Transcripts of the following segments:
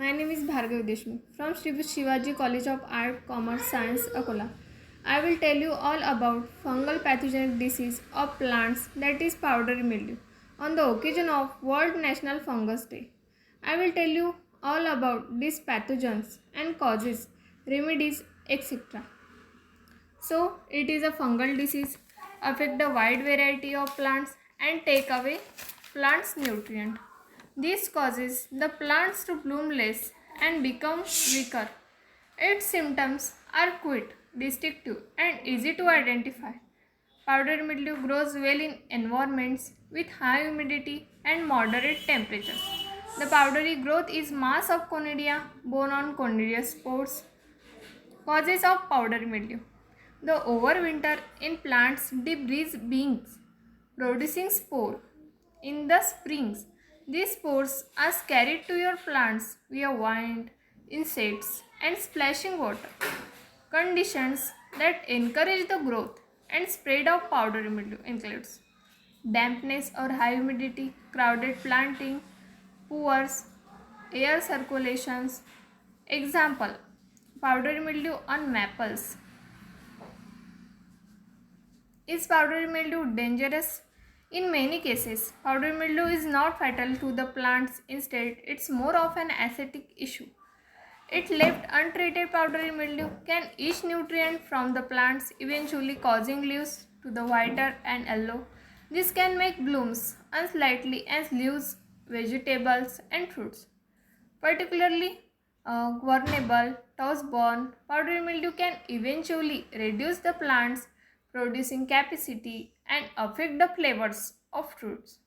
My name is Bhargav Deshmukh from Shri Shivaji College of Art, Commerce, Science, Akola. I will tell you all about fungal pathogenic disease of plants, that is powdery mildew, on the occasion of World National Fungus Day. I will tell you all about these pathogens and causes, remedies, etc. So, it is a fungal disease, affect a wide variety of plants and take away plants' nutrient. This causes the plants to bloom less and become weaker. Its symptoms are quick, distinctive, and easy to identify. Powdery mildew grows well in environments with high humidity and moderate temperatures. The powdery growth is mass of conidia, borne on conidia spores. Causes of powdery mildew. The overwinter in plants debris beings producing spore. In the springs, these spores are carried to your plants via wind, insects, and splashing water. Conditions that encourage the growth and spread of powdery mildew includes dampness or high humidity, crowded planting, poor air circulations. Example: powdery mildew on maples. Is powdery mildew dangerous? In many cases, powdery mildew is not fatal to the plants. Instead, it's more of an aesthetic issue. If left untreated, powdery mildew can eat nutrient from the plants, eventually causing leaves to the whiter and yellow. This can make blooms unsightly and lose vegetables and fruits. Particularly vulnerable toss-borne, powdery mildew can eventually reduce the plant's producing capacity and affect the flavors of fruits.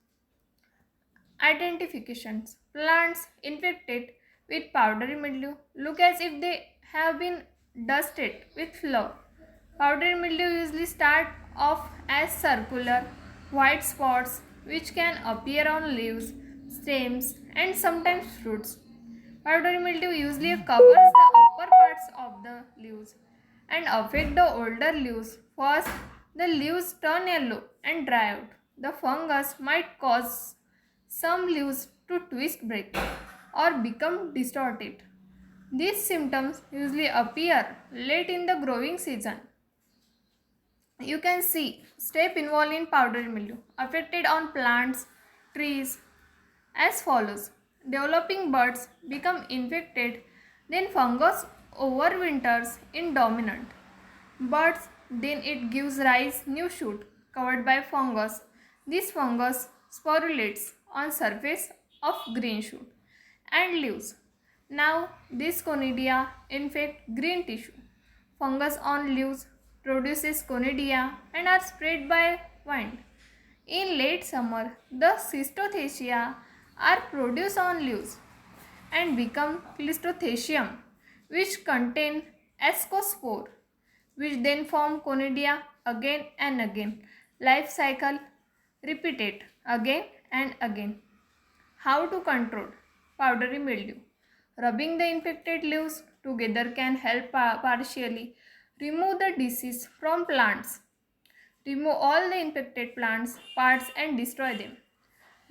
Identifications: plants infected with powdery mildew look as if they have been dusted with flour. Powdery mildew usually start off as circular white spots which can appear on leaves, stems, and sometimes fruits. Powdery mildew usually covers the upper parts of the leaves and affect the older leaves. First, the leaves turn yellow and dry out. The fungus might cause some leaves to twist, break, or become distorted. These symptoms usually appear late in the growing season. You can see step involved in powdery mildew affected on plants, trees as follows. Developing buds become infected, then fungus overwinters in dominant buds, then it gives rise new shoot covered by fungus. This fungus sporulates on surface of green shoot and leaves. Now this conidia infect green tissue. Fungus on leaves produces conidia and are spread by wind. In late summer, the cystothecia are produced on leaves and become Clistothecium, which contain ascospore, which then form conidia again and again. Life cycle repeated again and again. How to control powdery mildew? Rubbing the infected leaves together can help partially remove the disease from plants. Remove all the infected plants parts and destroy them.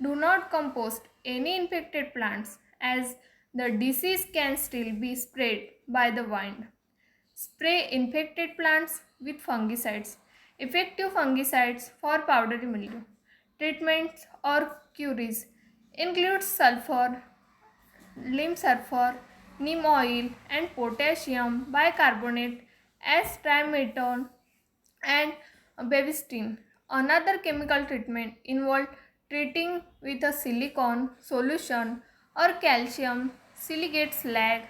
Do not compost any infected plants as the disease can still be spread by the wind. Spray infected plants with fungicides. Effective fungicides for powdery mildew. Treatments or cures include sulfur, lim sulfur, neem oil, and potassium bicarbonate as trimetone and bevacizine. Another chemical treatment involved treating with a silicone solution or calcium silicate slag.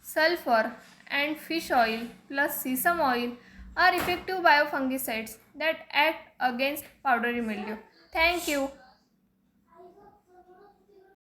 Sulfur and fish oil plus sesame oil are effective biofungicides that act against powdery mildew. Thank you.